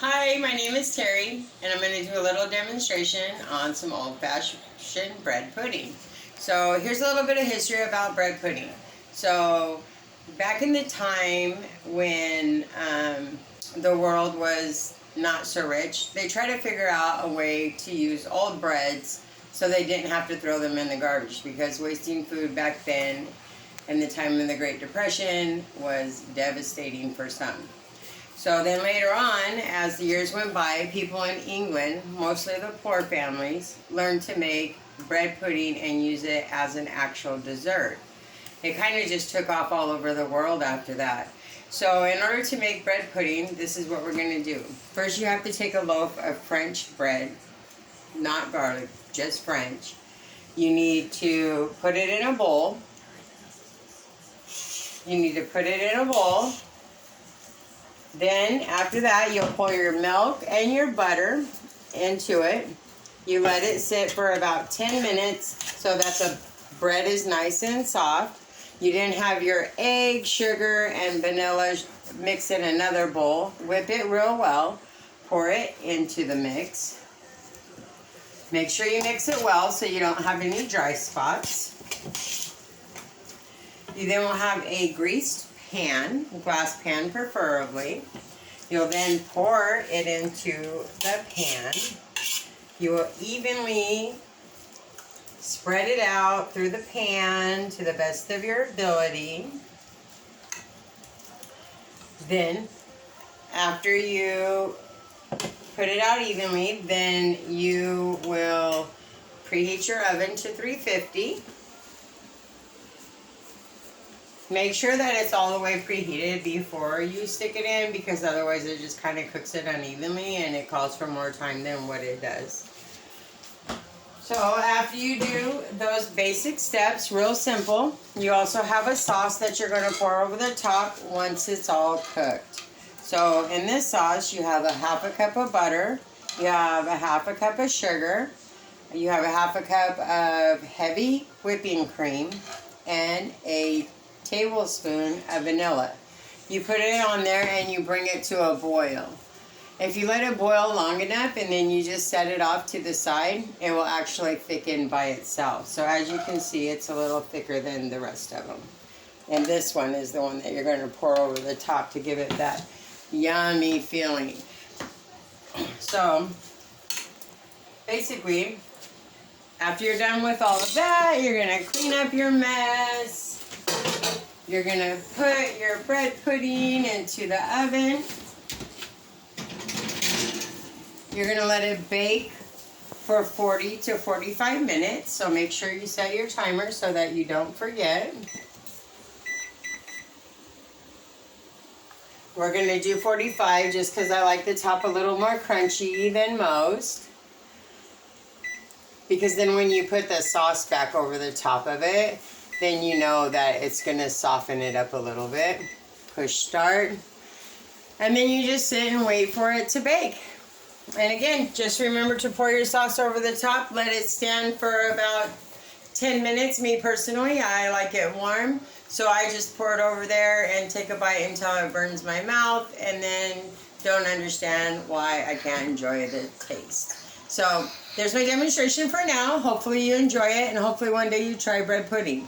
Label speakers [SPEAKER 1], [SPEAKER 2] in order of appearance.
[SPEAKER 1] Hi, my name is Terry, and I'm going to do a little demonstration on some old-fashioned bread pudding. So here's a little bit of history about bread pudding. So back in the time when the world was not so rich, they tried to figure out a way to use old breads so they didn't have to throw them in the garbage, because wasting food back then in the time of the Great Depression was devastating for some. So then later on, as the years went by, people in England, mostly the poor families, learned to make bread pudding and use it as an actual dessert. It kind of just took off all over the world after that. So in order to make bread pudding, this is what we're going to do. First, you have to take a loaf of French bread, not garlic, just French. You need to put it in a bowl. Then after that, you'll pour your milk and your butter into it. You let it sit for about 10 minutes so that the bread is nice and soft. You then have your egg, sugar, and vanilla mixed in another bowl. Whip it real well. Pour it into the mix. Make sure you mix it well so you don't have any dry spots. You then will have a greased pan, a glass pan preferably. You'll then pour it into the pan. You will evenly spread it out through the pan to the best of your ability. Then, after you put it out evenly, then you will preheat your oven to 350. Make sure that it's all the way preheated before you stick it in, because otherwise it just kind of cooks it unevenly and it calls for more time than what it does. So after you do those basic steps, real simple, you also have a sauce that you're going to pour over the top once it's all cooked. So in this sauce, you have a half a cup of butter, you have a half a cup of sugar, you have a half a cup of heavy whipping cream, and a tablespoon of vanilla. You put it on there and you bring it to a boil. If you let it boil long enough and then you just set it off to the side, it will actually thicken by itself. So as you can see, it's a little thicker than the rest of them. And this one is the one that you're going to pour over the top to give it that yummy feeling. So basically, after you're done with all of that, you're going to clean up your mess. You're going to put your bread pudding into the oven. You're going to let it bake for 40 to 45 minutes. So make sure you set your timer so that you don't forget. We're going to do 45 just because I like the top a little more crunchy than most. Because then when you put the sauce back over the top of it, then you know that it's going to soften it up a little bit. Push start. And then you just sit and wait for it to bake. And again, just remember to pour your sauce over the top. Let it stand for about 10 minutes. Me personally, I like it warm. So I just pour it over there and take a bite until it burns my mouth. And then don't understand why I can't enjoy the taste. So there's my demonstration for now. Hopefully you enjoy it, and hopefully one day you try bread pudding.